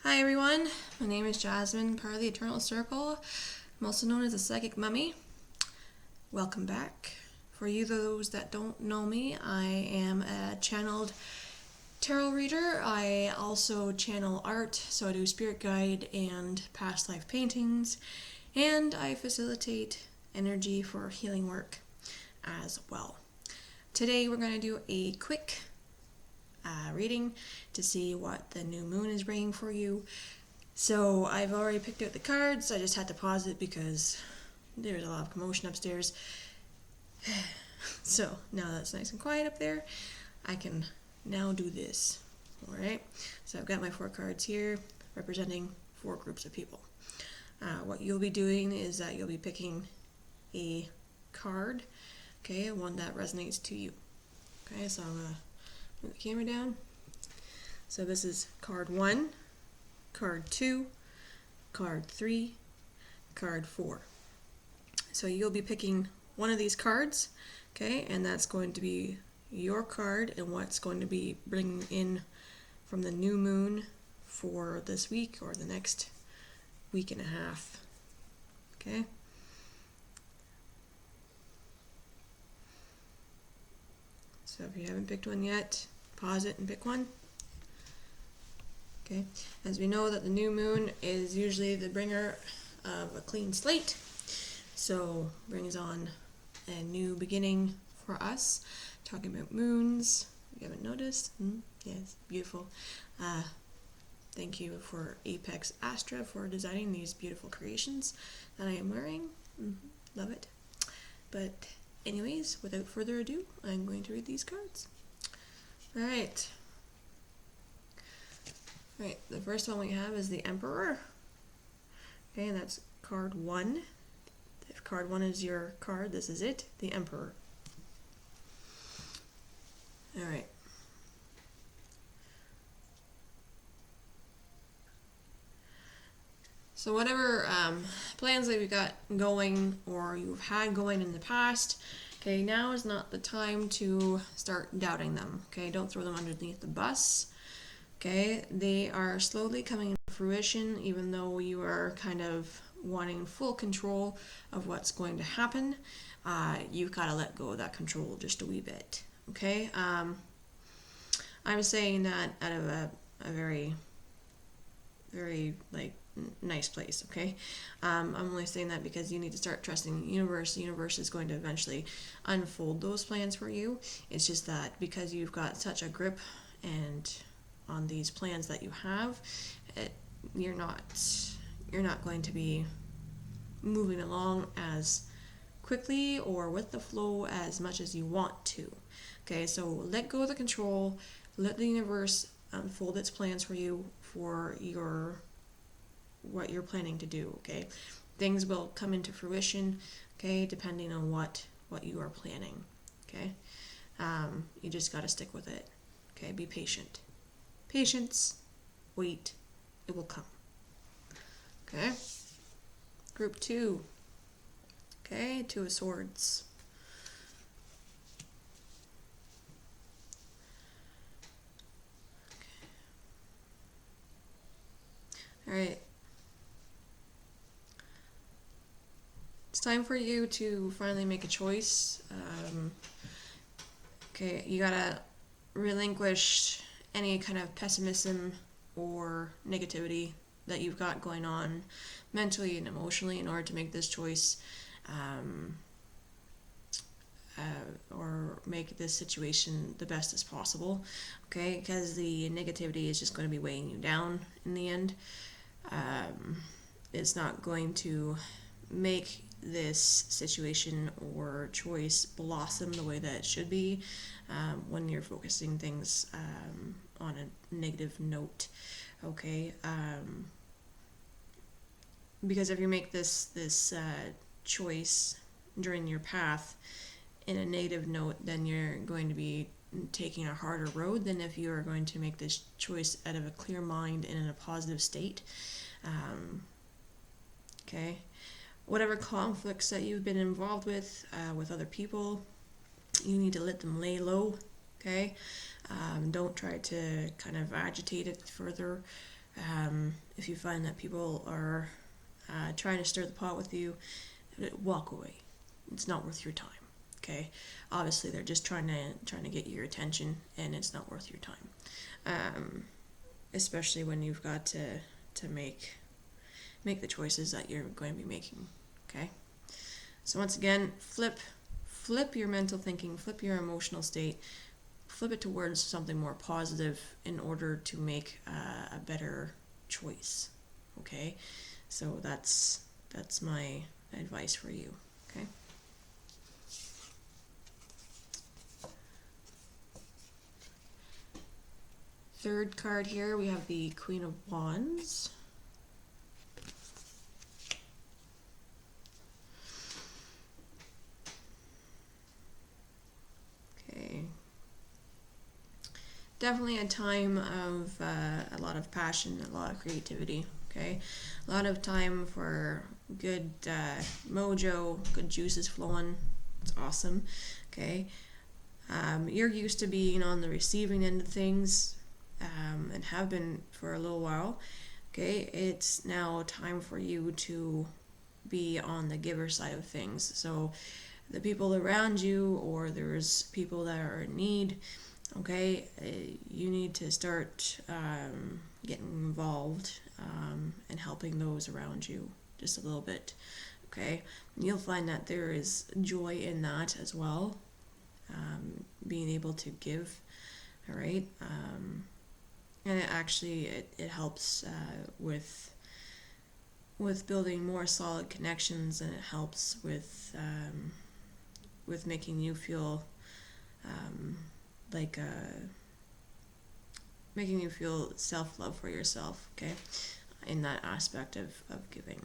Hi everyone, my name is Jasmine, part of the Eternal Circle. I'm also known as the Psychic Mummy. Welcome back. For you those that don't know me, I am a channeled tarot reader. I also channel art, so I do spirit guide and past life paintings, and I facilitate energy for healing work as well. Today we're going to do a quick reading to see what the new moon is bringing for you. So I've already picked out the cards. I just had to pause it because there's a lot of commotion upstairs. So now that's nice and quiet up there, I can now do this. Alright, so I've got my 4 cards here representing 4 groups of people. What you'll be doing is that you'll be picking a card, okay, one that resonates to you. Okay, so I'm going to move the camera down. So this is card 1, card 2, card 3, card 4. So you'll be picking one of these cards, okay, and that's going to be your card and what's going to be bringing in from the new moon for this week or the next week and a half, okay? So if you haven't picked one yet, pause it and pick one. Okay, as we know that the new moon is usually the bringer of a clean slate, so brings on a new beginning for us. Talking about moons, if you haven't noticed, yes, beautiful. Thank you for Apex Astra for designing these beautiful creations that I am wearing. Love it. But anyways, without further ado, I'm going to read these cards. Alright, the first one we have is the Emperor. Okay, and that's card 1. If card 1 is your card, this is it, the Emperor. Alright. So whatever plans that you've got going or you've had going in the past, okay, now is not the time to start doubting them. Okay, don't throw them underneath the bus. Okay, they are slowly coming to fruition, even though you are kind of wanting full control of what's going to happen. You've got to let go of that control just a wee bit. Okay, I'm saying that out of a very, very nice place. Okay, I'm only saying that because you need to start trusting the universe. The universe is going to eventually unfold those plans for you. It's just that because you've got such a grip and on these plans that you have, you're not going to be moving along as quickly or with the flow as much as you want to. Okay, so let go of the control, let the universe unfold its plans for you for what you're planning to do. Okay, things will come into fruition, okay, depending on what you are planning. Okay, you just got to stick with it. Okay, be patient. Patience, wait, it will come. Okay, group 2. Okay, 2 of Swords. Okay. All right. It's time for you to finally make a choice. Okay, you gotta relinquish any kind of pessimism or negativity that you've got going on mentally and emotionally in order to make this choice or make this situation the best as possible. Okay, because the negativity is just going to be weighing you down in the end. It's not going to make this situation or choice blossom the way that it should be when you're focusing things on a negative note. Okay, because if you make this choice during your path in a negative note, then you're going to be taking a harder road than if you are going to make this choice out of a clear mind and in a positive state. Okay, whatever conflicts that you've been involved with other people, you need to let them lay low. Okay, don't try to kind of agitate it further. If you find that people are trying to stir the pot with you, walk away. It's not worth your time. Okay, obviously they're just trying to get your attention, and it's not worth your time. Especially when you've got to make the choices that you're going to be making. Okay, so once again, flip your mental thinking, flip your emotional state, flip it towards something more positive in order to make a better choice. Okay, so that's my advice for you. Okay. Third card here, we have the Queen of Wands. Okay. Definitely a time of a lot of passion, a lot of creativity. Okay, a lot of time for good mojo, good juices flowing. It's awesome. Okay, you're used to being on the receiving end of things, and have been for a little while. Okay, it's now time for you to be on the giver side of things. So the people around you, or there's people that are in need, okay, you need to start getting involved and helping those around you just a little bit. Okay, you'll find that there is joy in that as well, being able to give. All right, and it helps with building more solid connections, and it helps with making you feel like making you feel self-love for yourself, okay, in that aspect of giving.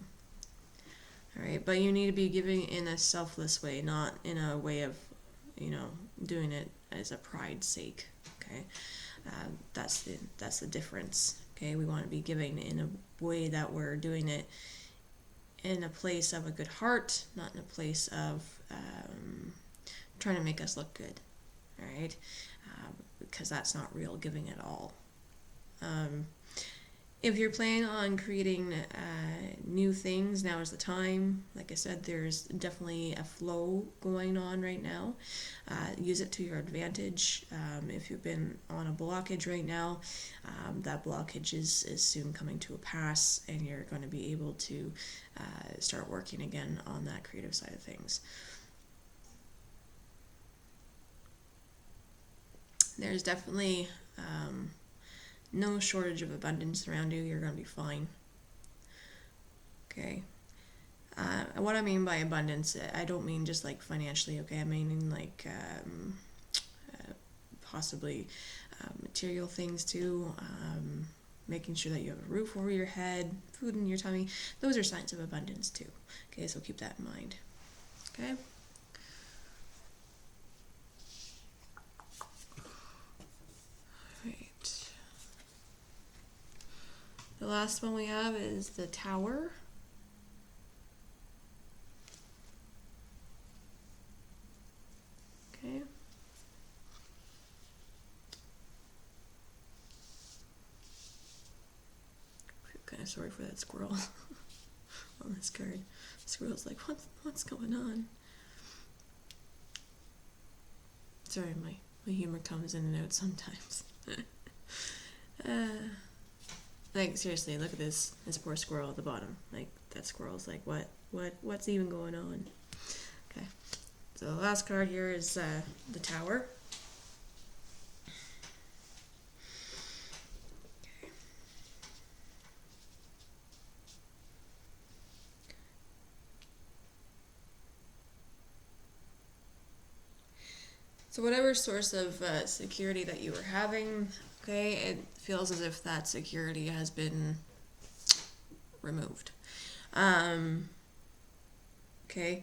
All right, but you need to be giving in a selfless way, not in a way of, doing it as a pride's sake, okay. That's the difference, okay. We want to be giving in a way that we're doing it in a place of a good heart, not in a place of trying to make us look good, all right, because that's not real giving at all. If you're planning on creating new things, now is the time. Like I said, there's definitely a flow going on right now. Use it to your advantage. If you've been on a blockage right now, that blockage is soon coming to a pass, and you're going to be able to start working again on that creative side of things. There's definitely no shortage of abundance around you. You're going to be fine. Okay. What I mean by abundance, I don't mean just like financially, okay? I mean like possibly material things too. Making sure that you have a roof over your head, food in your tummy. Those are signs of abundance too. Okay, so keep that in mind. Okay. The last one we have is the Tower. Okay. I feel kind of sorry for that squirrel on this card. The squirrel's like, what's going on? Sorry, my humor comes in and out sometimes. Like, seriously, look at this poor squirrel at the bottom. Like, that squirrel's like, what's even going on? Okay, so the last card here is the Tower. Okay. So whatever source of security that you were having, okay, it feels as if that security has been removed. Okay.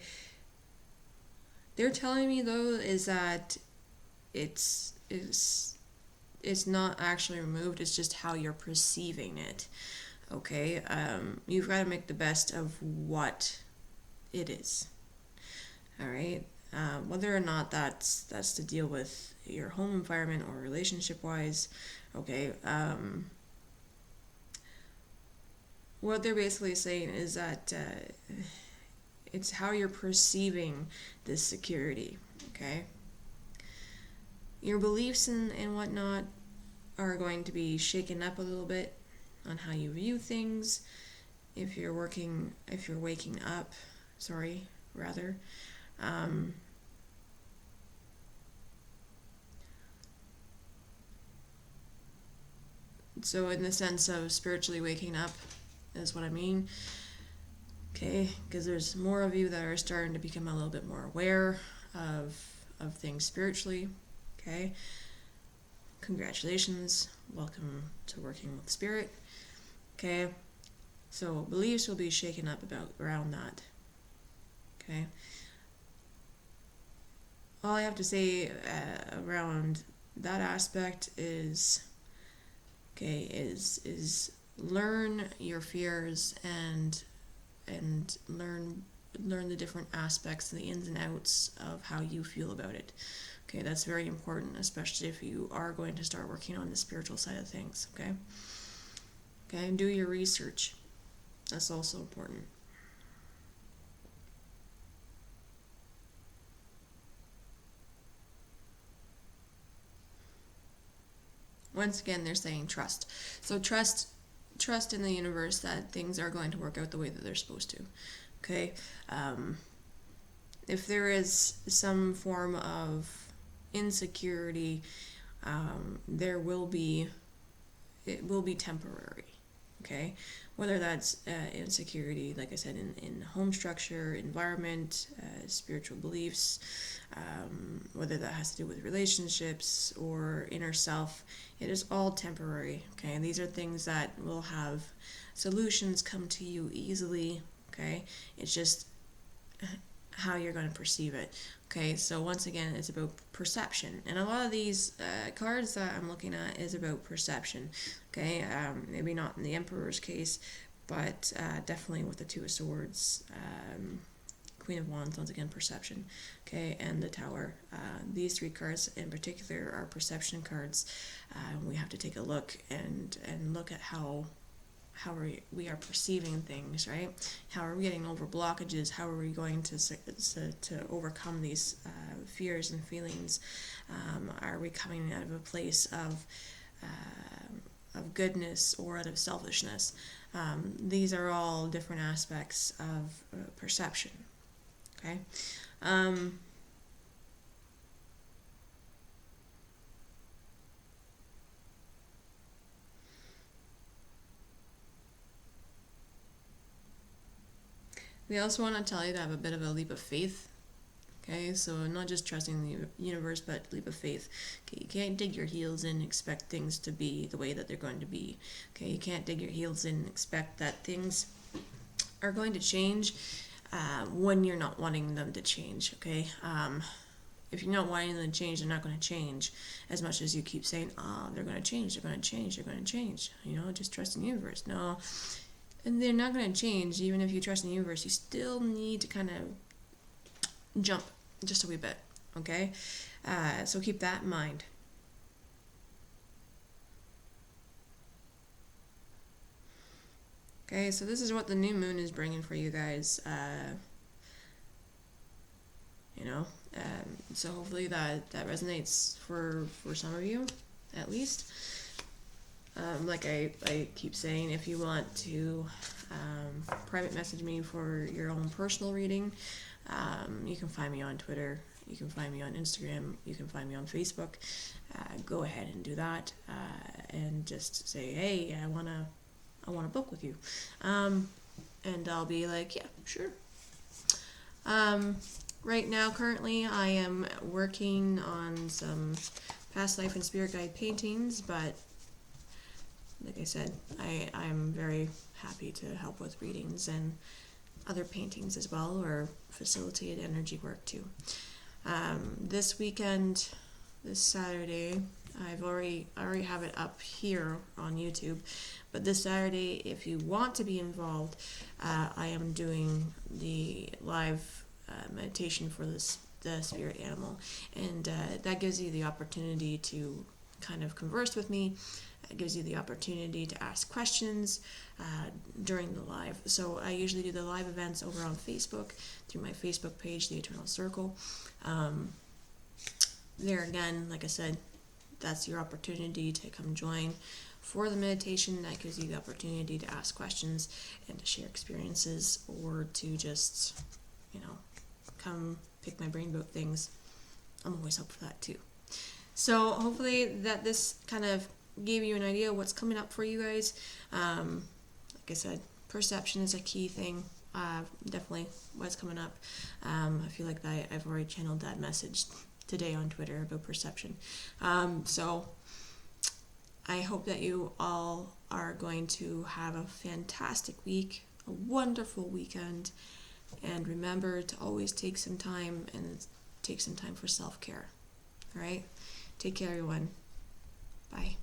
They're telling me though is that it's not actually removed. It's just how you're perceiving it. Okay. You've got to make the best of what it is. All right. Whether or not that's to deal with your home environment or relationship wise, okay. what they're basically saying is that it's how you're perceiving this security, okay? Your beliefs and whatnot are going to be shaken up a little bit on how you view things. If you're waking up, rather. So in the sense of spiritually waking up is what I mean. Okay, because there's more of you that are starting to become a little bit more aware of things spiritually. Okay, congratulations, welcome to working with spirit. Okay, so beliefs will be shaken up around that. Okay, all I have to say around that aspect is learn your fears and learn the different aspects and the ins and outs of how you feel about it. Okay, that's very important, especially if you are going to start working on the spiritual side of things. Okay, and do your research. That's also important. Once again, they're saying trust. So trust in the universe that things are going to work out the way that they're supposed to. Okay, if there is some form of insecurity, it will be temporary. Okay, whether that's insecurity, like I said, in home structure, environment, spiritual beliefs, whether that has to do with relationships or inner self, it is all temporary. Okay, and these are things that will have solutions come to you easily. Okay, it's just how you're going to perceive it. Okay, so once again, it's about perception, and a lot of these cards that I'm looking at is about perception. Okay, maybe not in the Emperor's case, but definitely with the Two of Swords, Queen of Wands, once again, perception. Okay, and the Tower. These three cards in particular are perception cards. We have to take a look and look at how we are perceiving things, right? How are we getting over blockages? How are we going to overcome these fears and feelings? Are we coming out of a place of goodness or out of selfishness? These are all different aspects of perception. Okay. We also want to tell you to have a bit of a leap of faith. Okay, so not just trusting the universe, but leap of faith. Okay, you can't dig your heels in and expect things to be the way that they're going to be. Okay, you can't dig your heels in and expect that things are going to change when you're not wanting them to change. Okay, if you're not wanting them to change, they're not going to change as much as you keep saying, they're going to change, they're going to change, they're going to change. Just trust in the universe. No. And they're not going to change. Even if you trust in the universe, you still need to kind of jump just a wee bit, okay? So keep that in mind. Okay, so this is what the new moon is bringing for you guys. So hopefully that resonates for some of you, at least. Like I keep saying, if you want to private message me for your own personal reading, you can find me on Twitter, you can find me on Instagram, you can find me on Facebook. Go ahead and do that, and just say, hey, I wanna book with you, and I'll be like, yeah, sure. Right now, currently, I am working on some past life and spirit guide paintings, but like I said, I'm very happy to help with readings and other paintings as well, or facilitate energy work too. This weekend, this Saturday, I already have it up here on YouTube, but this Saturday, if you want to be involved, I am doing the live meditation for the spirit animal, and that gives you the opportunity to kind of converse with me It gives you the opportunity to ask questions during the live. So I usually do the live events over on Facebook through my Facebook page, The Eternal Circle. There again, like I said, that's your opportunity to come join for the meditation. That gives you the opportunity to ask questions and to share experiences, or to just, come pick my brain about things. I'm always up for that too. So hopefully that this kind of gave you an idea of what's coming up for you guys. Like I said, perception is a key thing. Definitely what's coming up. I feel like I've already channeled that message today on Twitter about perception. So I hope that you all are going to have a fantastic week, a wonderful weekend, and remember to always take some time for self-care. All right? Take care, everyone. Bye.